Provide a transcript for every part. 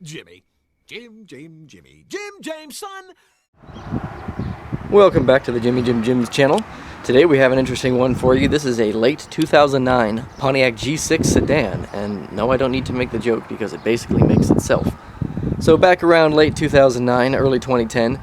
Jimmy. Jimmy. Jim James, son! Welcome back to the Jim's channel. Today we have an interesting one for you. This is a late 2009 Pontiac G6 sedan, and no, I don't need to make the joke because it basically makes itself. So back around late 2009, early 2010,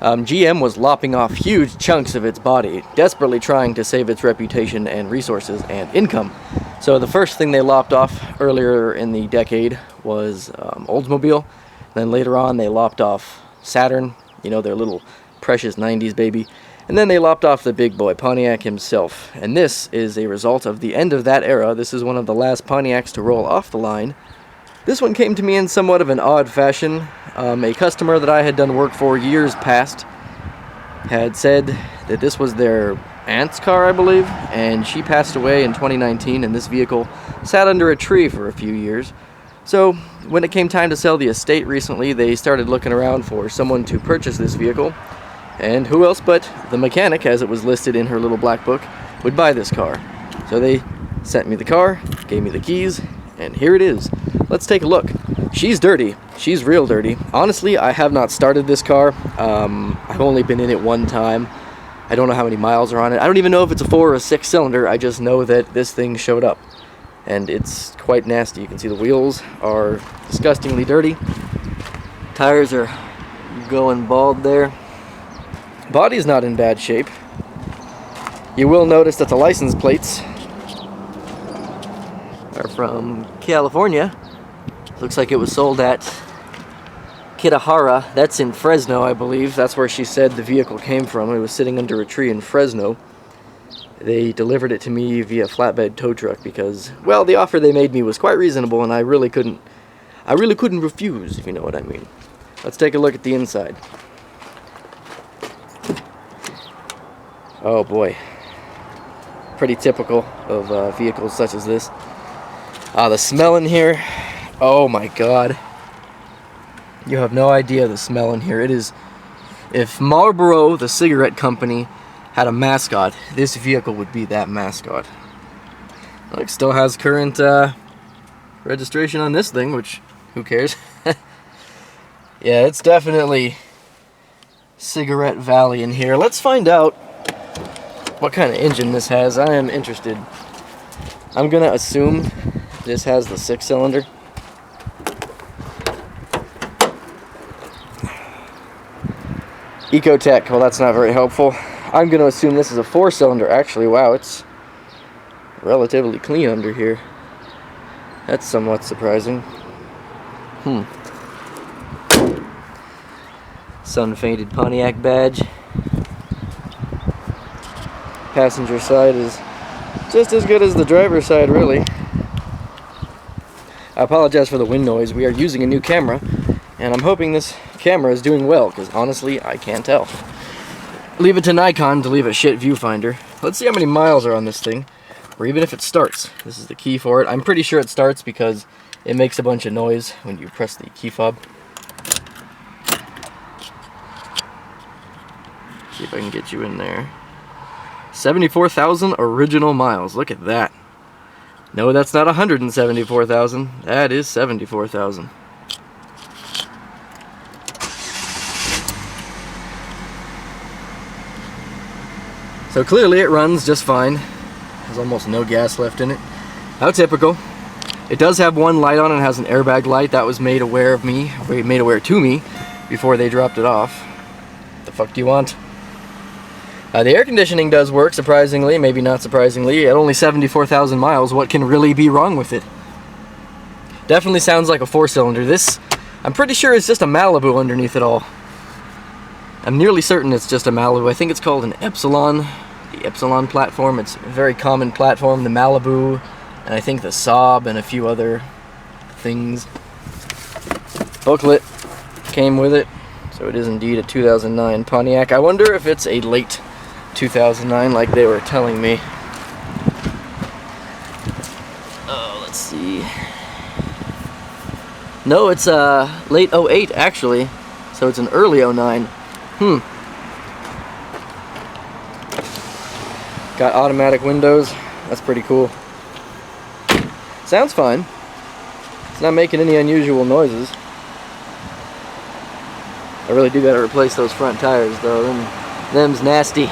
GM was lopping off huge chunks of its body, desperately trying to save its reputation and resources and income. So the first thing they lopped off earlier in the decade was Oldsmobile. Then later on they lopped off Saturn, you know, their little precious 90s baby. And then they lopped off the big boy, Pontiac himself. And this is a result of the end of that era. This is one of the last Pontiacs to roll off the line. This one came to me in somewhat of an odd fashion. A customer that I had done work for years past had said that this was their aunt's car, I believe, and she passed away in 2019, and this vehicle sat under a tree for a few years. So when it came time to sell the estate recently, they started looking around for someone to purchase this vehicle, and who else but the mechanic, as it was listed in her little black book, would buy this car. So they sent me the car, gave me the keys, and here it is. Let's take a look. She's dirty. She's real dirty. Honestly, I have not started this car. I've only been in it one time. I don't know how many miles are on it. I don't even know if it's a 4 or a 6 cylinder. I just know that this thing showed up. And it's quite nasty. You can see the wheels are disgustingly dirty. Tires are going bald there. Body's not in bad shape. You will notice that the license plates are from California. Looks like it was sold at Kitahara. That's in Fresno, I believe. That's where she said the vehicle came from. It was sitting under a tree in Fresno. They delivered it to me via flatbed tow truck because, well, the offer they made me was quite reasonable, and I really couldn't refuse, if you know what I mean. Let's take a look at the inside. Oh boy. Pretty typical of vehicles such as this. The smell in here, oh my god. You have no idea the smell in here. It is, if Marlboro, the cigarette company, had a mascot, this vehicle would be that mascot. Like, still has current registration on this thing, which, who cares? Yeah, it's definitely Cigarette Valley in here. Let's find out what kind of engine this has. I am interested. I'm gonna assume this has the 6-cylinder. Ecotech, well, that's not very helpful. I'm going to assume this is a 4-cylinder. Actually, wow, it's relatively clean under here. That's somewhat surprising. Sun-faded Pontiac badge. Passenger side is just as good as the driver's side, really. I apologize for the wind noise. We are using a new camera, and I'm hoping this camera is doing well, because honestly, I can't tell. Leave it to Nikon to leave a shit viewfinder. Let's see how many miles are on this thing, or even if it starts. This is the key for it. I'm pretty sure it starts because it makes a bunch of noise when you press the key fob. See if I can get you in there. 74,000 original miles. Look at that. No, that's not 174,000. That is 74,000. So clearly it runs just fine. There's almost no gas left in it. How typical. It does have one light on and has an airbag light. That was made aware to me before they dropped it off. The fuck do you want? The air conditioning does work, surprisingly, maybe not surprisingly. At only 74,000 miles, what can really be wrong with it? Definitely sounds like a 4-cylinder. This, I'm pretty sure it's just a Malibu underneath it all. I'm nearly certain it's just a Malibu. I think it's called an Epsilon. The Epsilon platform. It's a very common platform. The Malibu, and I think the Saab, and a few other things. Booklet came with it. So it is indeed a 2009 Pontiac. I wonder if it's a late 2009 like they were telling me. Oh, let's see. No, it's late 08 actually. So it's an early 09. Got automatic windows. That's pretty cool. Sounds fine. It's not making any unusual noises. I really do gotta replace those front tires though. Them's nasty.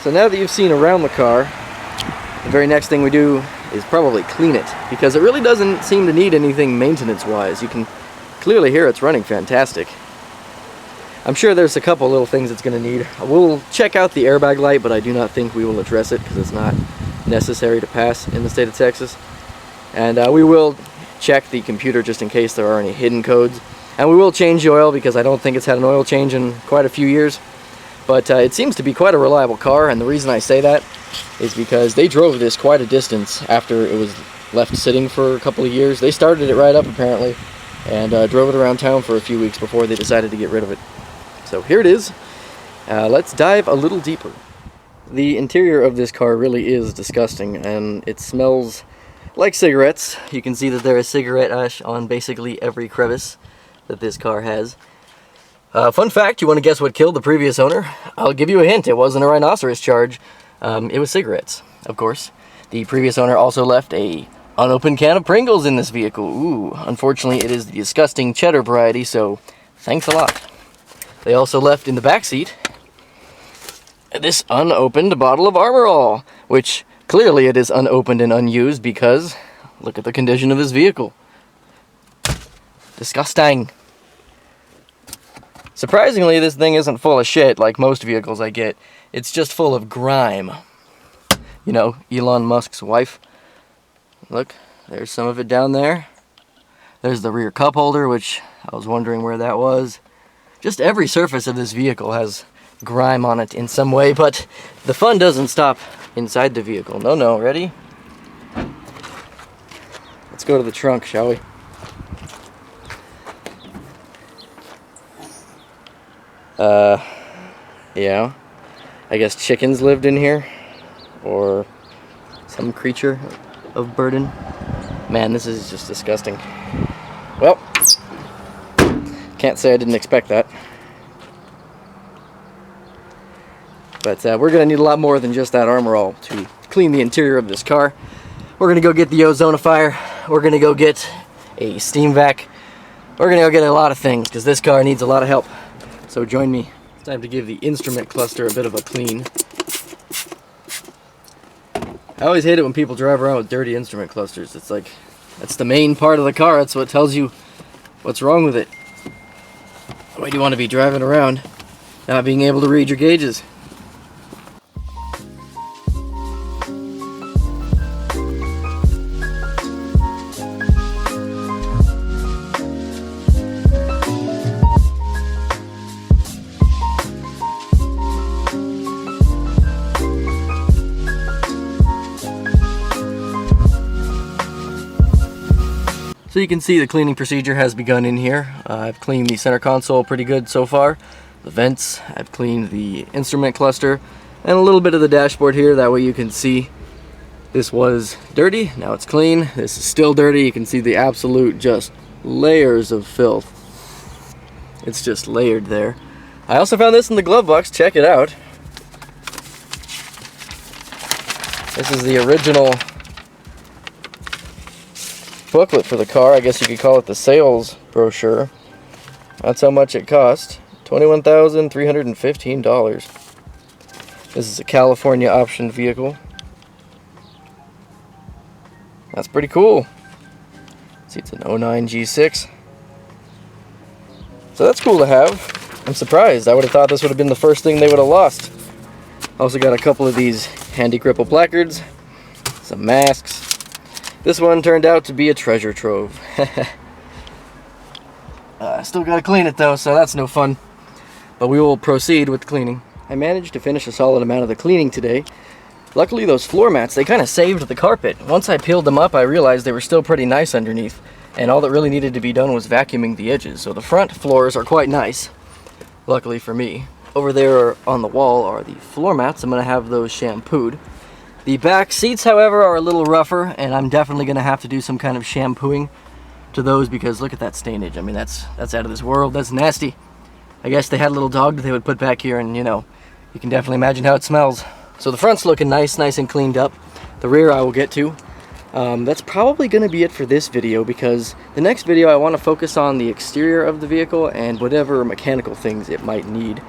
So now that you've seen around the car, the very next thing we do is probably clean it, because it really doesn't seem to need anything maintenance-wise. You can clearly hear it's running fantastic. I'm sure there's a couple little things it's going to need. We'll check out the airbag light, but I do not think we will address it because it's not necessary to pass in the state of Texas. And we will check the computer just in case there are any hidden codes. And we will change the oil because I don't think it's had an oil change in quite a few years. But it seems to be quite a reliable car, and the reason I say that is because they drove this quite a distance after it was left sitting for a couple of years. They started it right up apparently, and drove it around town for a few weeks before they decided to get rid of it. So here it is. Let's dive a little deeper. The interior of this car really is disgusting, and it smells like cigarettes. You can see that there is cigarette ash on basically every crevice that this car has. Fun fact, you want to guess what killed the previous owner? I'll give you a hint, it wasn't a rhinoceros charge. It was cigarettes, of course. The previous owner also left a unopened can of Pringles in this vehicle. Ooh, unfortunately it is the disgusting cheddar variety, so thanks a lot. They also left in the back seat this unopened bottle of Armor All, which clearly it is unopened and unused because look at the condition of this vehicle. Disgusting. Surprisingly, this thing isn't full of shit like most vehicles I get. It's just full of grime. You know, Elon Musk's wife. Look, there's some of it down there. There's the rear cup holder, which I was wondering where that was. Just every surface of this vehicle has grime on it in some way, but the fun doesn't stop inside the vehicle. No, ready? Let's go to the trunk, shall we? Yeah. I guess chickens lived in here, or some creature of burden. Man, this is just disgusting. Well, can't say I didn't expect that. But we're going to need a lot more than just that Armor All to clean the interior of this car. We're going to go get the ozonifier. We're going to go get a steam vac. We're going to go get a lot of things because this car needs a lot of help. So join me. It's time to give the instrument cluster a bit of a clean. I always hate it when people drive around with dirty instrument clusters. It's like, that's the main part of the car. That's what tells you what's wrong with it. Why do you want to be driving around not being able to read your gauges? So you can see the cleaning procedure has begun in here. I've cleaned the center console pretty good so far. The vents, I've cleaned the instrument cluster, and a little bit of the dashboard here. That way you can see this was dirty, now it's clean. This is still dirty. You can see the absolute just layers of filth. It's just layered there. I also found this in the glove box. Check it out. This is the original booklet for the car. I guess you could call it the sales brochure. That's how much it cost. $21,315. This is a California optioned vehicle. That's pretty cool. See, it's an 09 G6. So that's cool to have. I'm surprised. I would have thought this would have been the first thing they would have lost. Also got a couple of these handy cripple placards, some masks. This one turned out to be a treasure trove. Still gotta clean it though, so that's no fun. But we will proceed with the cleaning. I managed to finish a solid amount of the cleaning today. Luckily those floor mats, they kind of saved the carpet. Once I peeled them up, I realized they were still pretty nice underneath. And all that really needed to be done was vacuuming the edges. So the front floors are quite nice, luckily for me. Over there on the wall are the floor mats. I'm gonna have those shampooed. The back seats, however, are a little rougher, and I'm definitely going to have to do some kind of shampooing to those because look at that stainage. I mean, that's out of this world. That's nasty. I guess they had a little dog that they would put back here, and you know, you can definitely imagine how it smells. So the front's looking nice and cleaned up. The rear I will get to. That's probably going to be it for this video, because the next video I want to focus on the exterior of the vehicle and whatever mechanical things it might need.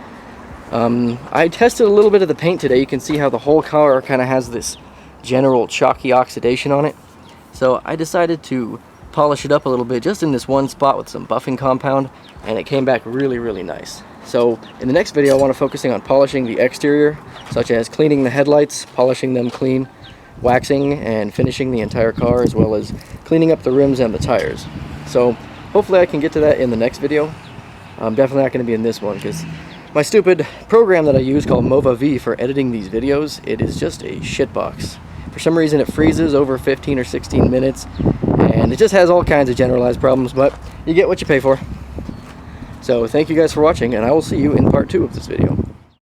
I tested a little bit of the paint today. You can see how the whole car kind of has this general chalky oxidation on it. So I decided to polish it up a little bit just in this one spot with some buffing compound, and it came back really, really nice. So in the next video I want to focusing on polishing the exterior, such as cleaning the headlights, polishing them clean, waxing and finishing the entire car, as well as cleaning up the rims and the tires. So hopefully I can get to that in the next video. I'm definitely not going to be in this one, because my stupid program that I use called MovaV for editing these videos, it is just a shitbox. For some reason it freezes over 15 or 16 minutes, and it just has all kinds of generalized problems, but you get what you pay for. So thank you guys for watching, and I will see you in part 2 of this video.